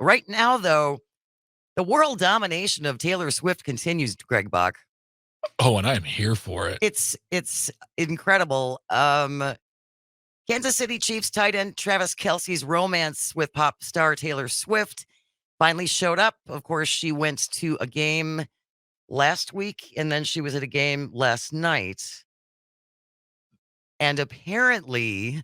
Right now, though, the world domination of Taylor Swift continues, Greg Bach. Oh, and I'm here for it. It's incredible. Kansas City Chiefs tight end Travis Kelce's romance with pop star Taylor Swift finally showed up. Of course, she went to a game last week, and then she was at a game last night. And apparently,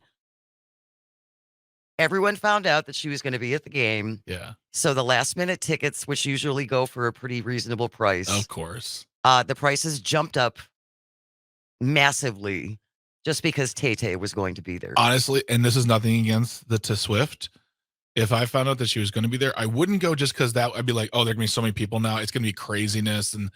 everyone found out that she was going to be at the game. Yeah. So the last minute tickets, which usually go for a pretty reasonable price, Of course, the prices jumped up massively just because TayTay was going to be there. Honestly, and this is nothing against the Swift. If I found out that she was going to be there, I wouldn't go just because that I'd be like, oh, there are going to be so many people now. It's going to be craziness and,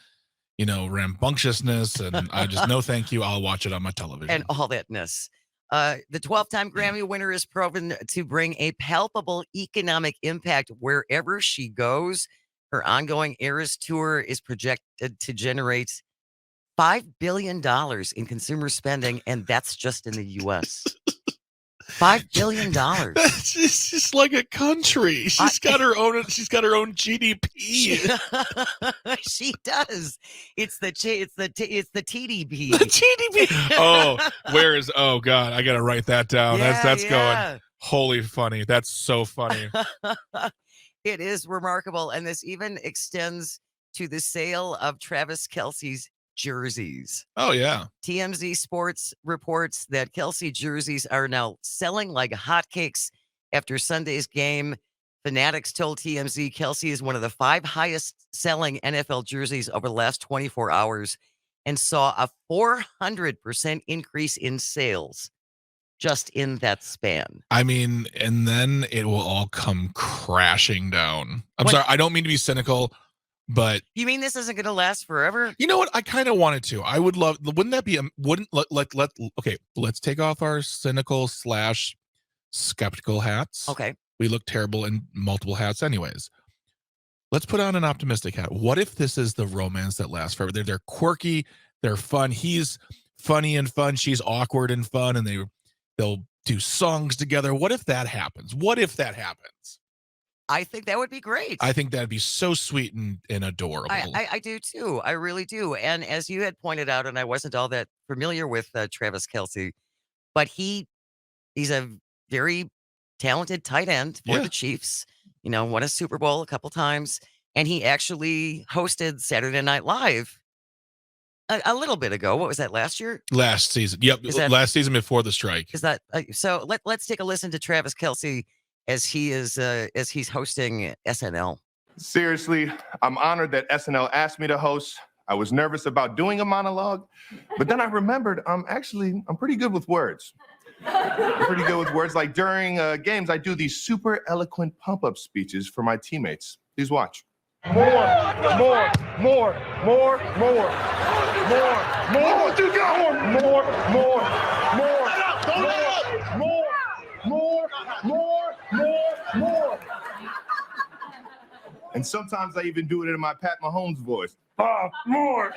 rambunctiousness. And I just, no, thank you. I'll watch it on my television. And all thatness. The 12-time Grammy winner is proven to bring a palpable economic impact wherever she goes. Her ongoing Eras tour is projected to generate $5 billion in consumer spending, and that's just in the U.S. $5 billion. She's just like a country. She's got her own GDP. She does. It's the TDP. The GDP. Oh God, I gotta write that down. Yeah, that's going. Holy funny. That's so funny. It is remarkable, and this even extends to the sale of Travis Kelce's jerseys. Oh, yeah. TMZ Sports reports that Kelce jerseys are now selling like hotcakes after Sunday's game. Fanatics told TMZ Kelce is one of the 5 highest selling NFL jerseys over the last 24 hours and saw a 400% increase in sales just in that span. I mean, and then it will all come crashing down. Sorry, I don't mean to be cynical. But you mean this isn't going to last forever? You know what? I kind of wanted to. I would love. Wouldn't that be? Okay. Let's take off our cynical / skeptical hats. Okay. We look terrible in multiple hats, anyways. Let's put on an optimistic hat. What if this is the romance that lasts forever? They're quirky. They're fun. He's funny and fun. She's awkward and fun, and they'll do songs together. What if that happens? I think that would be great. I think that'd be so sweet and adorable. I do too. I really do. And as you had pointed out, and I wasn't all that familiar with Travis Kelce, but he's a very talented tight end for the Chiefs. Won a Super Bowl a couple times, and he actually hosted Saturday Night Live a little bit ago. What was that, last year? Last season. Yep. Last season before the strike. Is that so? Let's take a listen to Travis Kelce as he's hosting SNL. Seriously, I'm honored that SNL asked me to host. I was nervous about doing a monologue, but then I remembered I'm pretty good with words. Like during games, I do these super eloquent pump-up speeches for my teammates. Please watch. More. And sometimes I even do it in my Pat Mahomes voice. More.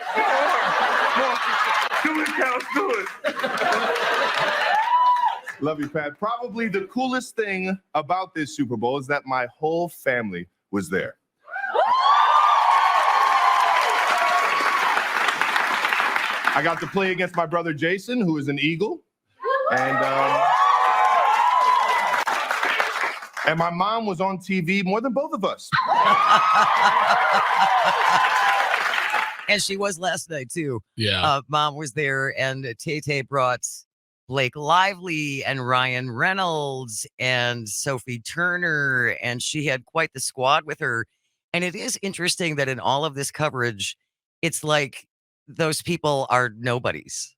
Do it, Cal, do it. Love you, Pat. Probably the coolest thing about this Super Bowl is that my whole family was there. I got to play against my brother Jason, who is an Eagle. And my mom was on TV more than both of us. And she was last night, too. Yeah. Mom was there, and TayTay brought Blake Lively and Ryan Reynolds and Sophie Turner, and she had quite the squad with her. And it is interesting that in all of this coverage, it's like those people are nobodies.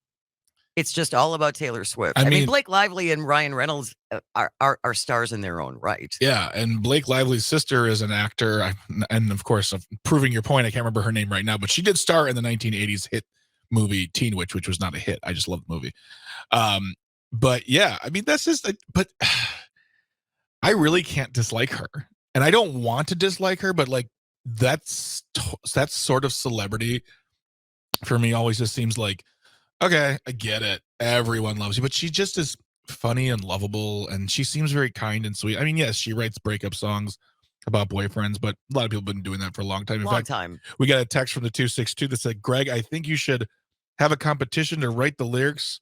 It's just all about Taylor Swift. I mean, Blake Lively and Ryan Reynolds are stars in their own right. Yeah, and Blake Lively's sister is an actor. And of course, proving your point, I can't remember her name right now, but she did star in the 1980s hit movie Teen Witch, which was not a hit. I just love the movie. But yeah, I mean, that's just, but I really can't dislike her. And I don't want to dislike her, but like that's sort of celebrity for me always just seems like, okay, I get it. Everyone loves you, but she just is funny and lovable, and she seems very kind and sweet. I mean, yes, she writes breakup songs, about boyfriends, but a lot of people have been doing that for a long time. In Long fact, time. we got a text from the 262 that said, Greg, I think you should have a competition to write the lyrics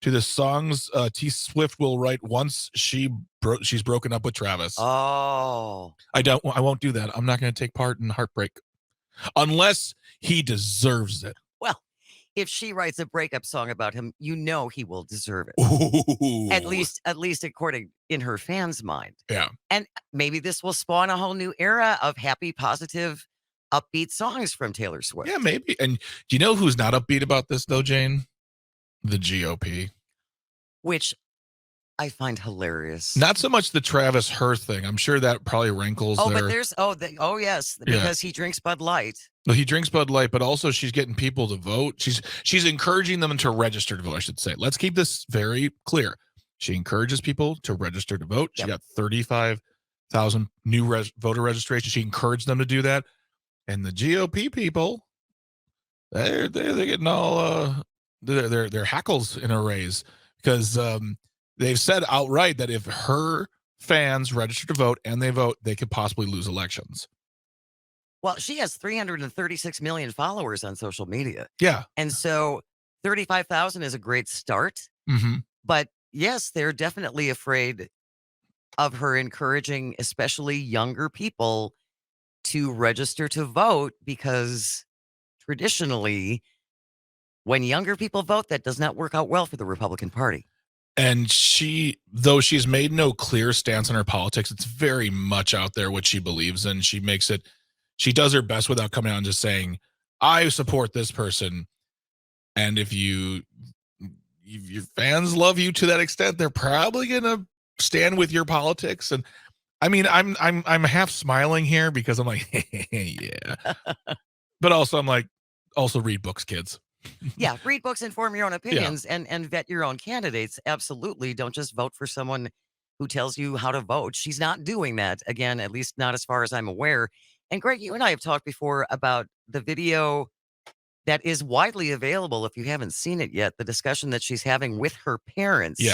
to the songs T Swift will write once she's broken up with Travis. Oh. I won't do that. I'm not going to take part in heartbreak unless he deserves it. Well, if she writes a breakup song about him, you know he will deserve it. Ooh. At least according in her fans' mind. Yeah. And maybe this will spawn a whole new era of happy, positive, upbeat songs from Taylor Swift. Yeah, maybe. And do you know who's not upbeat about this though, Jane? The GOP. Which I find hilarious. Not so much the Travis her thing. I'm sure that probably rankles Oh, their... but there's yes, because he drinks Bud Light. No, he drinks Bud Light, but also she's getting people to vote. She's encouraging them to register to vote, I should say. Let's keep this very clear. She encourages people to register to vote. She got 35,000 new voter registrations. She encouraged them to do that. And the GOP people, they're getting all their hackles in a raise because they've said outright that if her fans register to vote and they vote, they could possibly lose elections. Well, she has 336 million followers on social media. Yeah. And so 35,000 is a great start. Mm-hmm. But yes, they're definitely afraid of her encouraging, especially younger people, to register to vote because traditionally, when younger people vote, that does not work out well for the Republican Party. And though she's made no clear stance on her politics, it's very much out there what she believes in. She does her best without coming out and just saying, I support this person. And if your fans love you to that extent, they're probably going to stand with your politics. And I mean, I'm half smiling here because I'm like, yeah. But also I'm like, also read books, kids. Yeah, read books, inform your own opinions, and vet your own candidates. Absolutely. Don't just vote for someone who tells you how to vote. She's not doing that. Again, at least not as far as I'm aware. And Greg, you and I have talked before about the video that is widely available if you haven't seen it yet, the discussion that she's having with her parents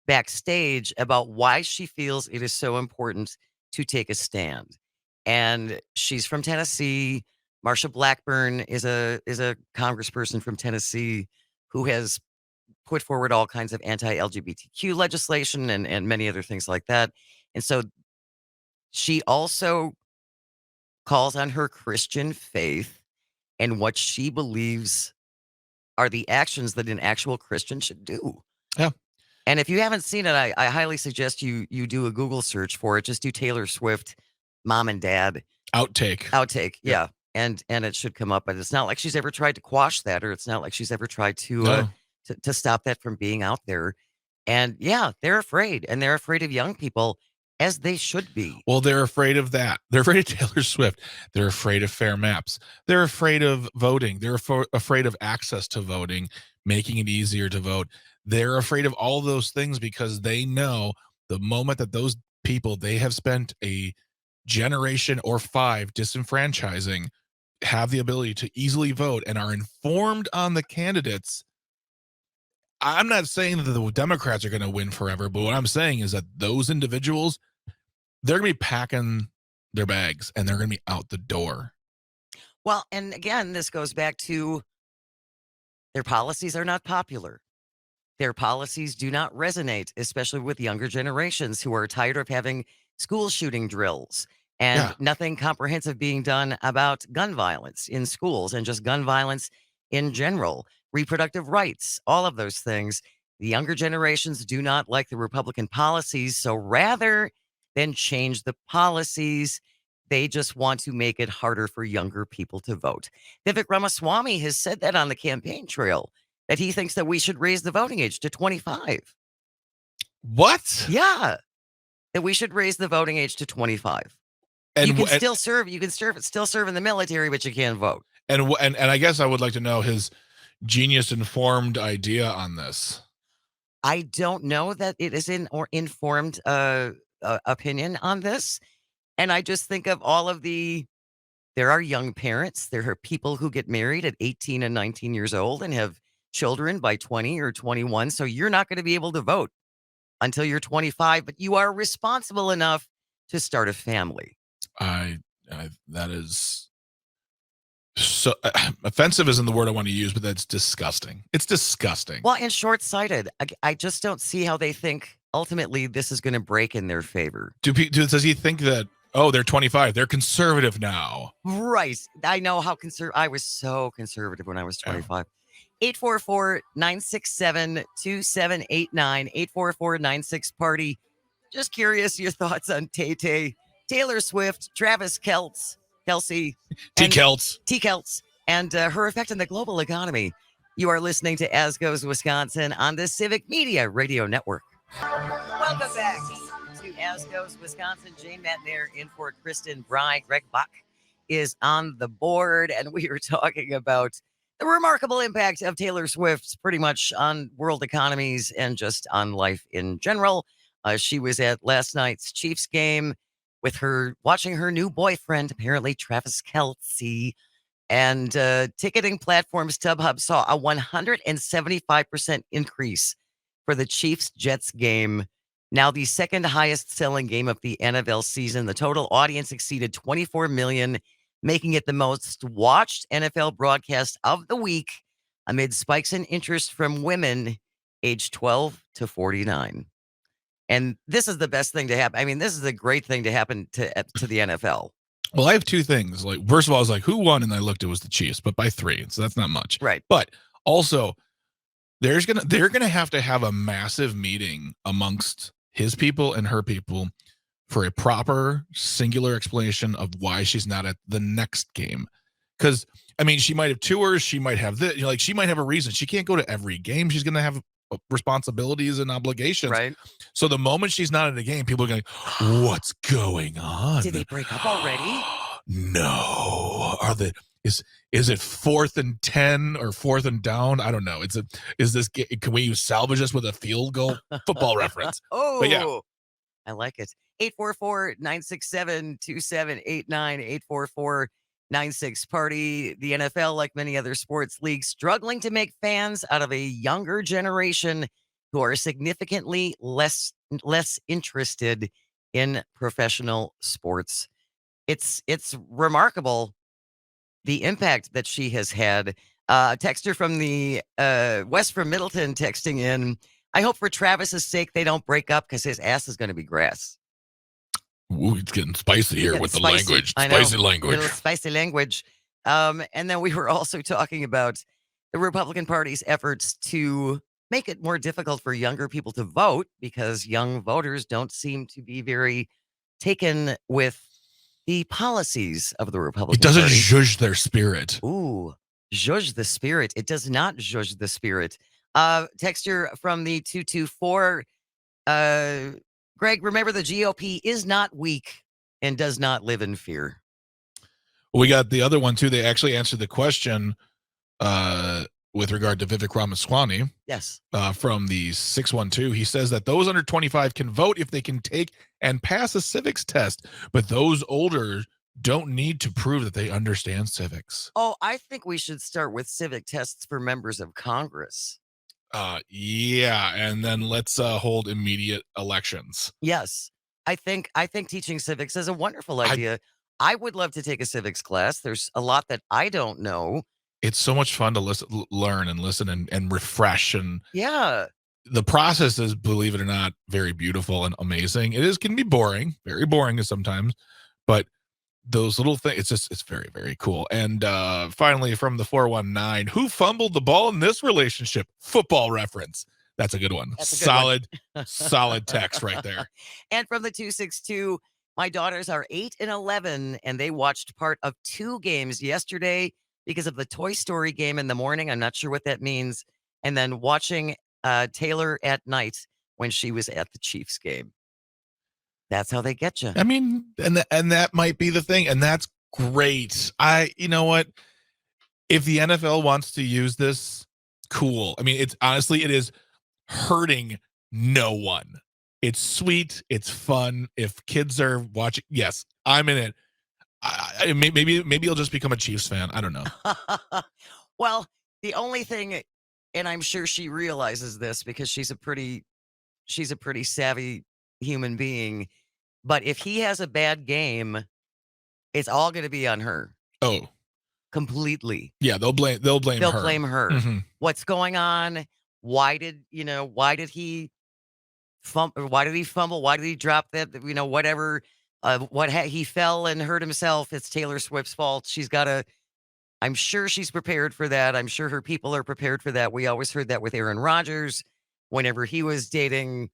backstage about why she feels it is so important to take a stand. And she's from Tennessee. Marsha Blackburn is a congressperson from Tennessee who has put forward all kinds of anti-LGBTQ legislation and many other things like that. And so she also calls on her Christian faith and what she believes are the actions that an actual Christian should do. Yeah. And if you haven't seen it, I highly suggest you do a Google search for it. Just do Taylor Swift, mom and dad. Outtake. Yeah. And it should come up, but it's not like she's ever tried to quash that, or it's not like she's ever tried to stop that from being out there. And yeah, they're afraid, and they're afraid of young people, as they should be. Well, they're afraid of that. They're afraid of Taylor Swift. They're afraid of fair maps. They're afraid of voting. They're afraid of access to voting, making it easier to vote. They're afraid of all those things because they know the moment that those people they have spent a generation or 5 disenfranchising have the ability to easily vote and are informed on the candidates. I'm not saying that the Democrats are going to win forever, but what I'm saying is that those individuals, they're going to be packing their bags and they're going to be out the door. Well, and again, this goes back to their policies are not popular. Their policies do not resonate, especially with younger generations who are tired of having school shooting drills and nothing comprehensive being done about gun violence in schools and just gun violence in general, reproductive rights, all of those things. The younger generations do not like the Republican policies. So rather than change the policies, they just want to make it harder for younger people to vote. Vivek Ramaswamy has said that on the campaign trail, that he thinks that we should raise the voting age to 25. What? Yeah. That we should raise the voting age to 25. And you can still serve. You can still serve in the military, but you can't vote. And I guess I would like to know his genius-informed idea on this. I don't know that it is informed opinion on this. And I just think of all of there are young parents. There are people who get married at 18 and 19 years old and have children by 20 or 21. So you're not going to be able to vote until you're 25, but you are responsible enough to start a family. That is so offensive isn't the word I want to use, but that's disgusting. It's disgusting. Well, and short-sighted. I just don't see how they think ultimately this is going to break in their favor. Does he think that, oh, they're 25, they're conservative now? Right. I know how I was so conservative when I was 25. 844-967-2789, 844-96-party. Just curious your thoughts on TayTay, Taylor Swift, Travis Kelce, T. Kelce. and her effect on the global economy. You are listening to As Goes Wisconsin on the Civic Media Radio Network. Welcome back to As Goes Wisconsin. Jane Matnair in for Kristen Bry. Greg Bach is on the board, and we are talking about the remarkable impact of Taylor Swift pretty much on world economies and just on life in general. She was at last night's Chiefs game with her, watching her new boyfriend, apparently Travis Kelce. And ticketing platform StubHub saw a 175% increase for the Chiefs-Jets game. Now the second highest selling game of the NFL season. The total audience exceeded 24 million, making it the most watched NFL broadcast of the week amid spikes in interest from women aged 12 to 49. And this is the best thing to happen. I mean, this is a great thing to happen to the NFL. Well, I have two things. Like, first of all, I was like, who won? And I looked, it was the Chiefs, but by 3. So that's not much. Right. But also, they're gonna have to have a massive meeting amongst his people and her people for a proper singular explanation of why she's not at the next game. Because I mean, she might have tours, she might have this, like she might have a reason. She can't go to every game. She's gonna have responsibilities and obligations. Right. So the moment she's not at a game, people are going, what's going on? Did they break up already? No. Is it 4th and 10 or 4th and down? I don't know. Can we salvage this with a field goal? Football reference. Oh, but yeah. I like it. 844-967-2789, 844-96-party. The NFL, like many other sports leagues, struggling to make fans out of a younger generation who are significantly less interested in professional sports. It's remarkable the impact that she has had. Texter from the West from Middleton texting in, I hope for Travis's sake they don't break up because his ass is going to be grass. Ooh, it's getting spicy here with the language. Spicy language. Spicy language. And then we were also talking about the Republican Party's efforts to make it more difficult for younger people to vote because young voters don't seem to be very taken with the policies of the Republican Party. It doesn't zhuzh their spirit. Ooh, zhuzh the spirit. It does not zhuzh the spirit. Texture from the 224. Greg, remember the GOP is not weak and does not live in fear. We got the other one too. They actually answered the question with regard to Vivek Ramaswamy. Yes. From the 612. He says that those under 25 can vote if they can take and pass a civics test, but those older don't need to prove that they understand civics. Oh, I think we should start with civic tests for members of Congress. Yeah, and then let's hold immediate elections. Yes. I think teaching civics is a wonderful idea. I would love to take a civics class. There's a lot that I don't know. It's so much fun to learn and listen and refresh. And yeah, the process is, believe it or not, very beautiful and amazing. It can be boring, very boring sometimes, but those little things, it's very, very cool. And finally, from the 419, who fumbled the ball in this relationship? Football reference. That's a good one. Solid text right there. And from the 262, my daughters are 8 and 11, and they watched part of 2 games yesterday because of the Toy Story game in the morning. I'm not sure what that means. And then watching Taylor at night when she was at the Chiefs game. That's how they get you. I mean, and that might be the thing. And that's great. You know what? If the NFL wants to use this, cool. I mean, it is hurting no one. It's sweet. It's fun. If kids are watching, yes, I'm in it. Maybe you'll just become a Chiefs fan. I don't know. Well, the only thing, and I'm sure she realizes this because she's a pretty savvy human being, but if he has a bad game, It's all going to be on her Oh, completely. yeah, they'll blame They'll her. blame her. Mhm. What's going on? Why did he why did he fumble? Why did he drop that? Whatever. He fell and hurt himself. It's Taylor Swift's fault. I'm sure she's prepared for that. I'm sure her people are prepared for that. We always heard that with Aaron Rodgers whenever he was dating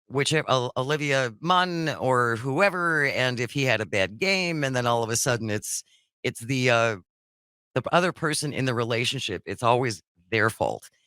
whichever Olivia Munn or whoever, and if he had a bad game, and then all of a sudden it's the other person in the relationship. It's always their fault.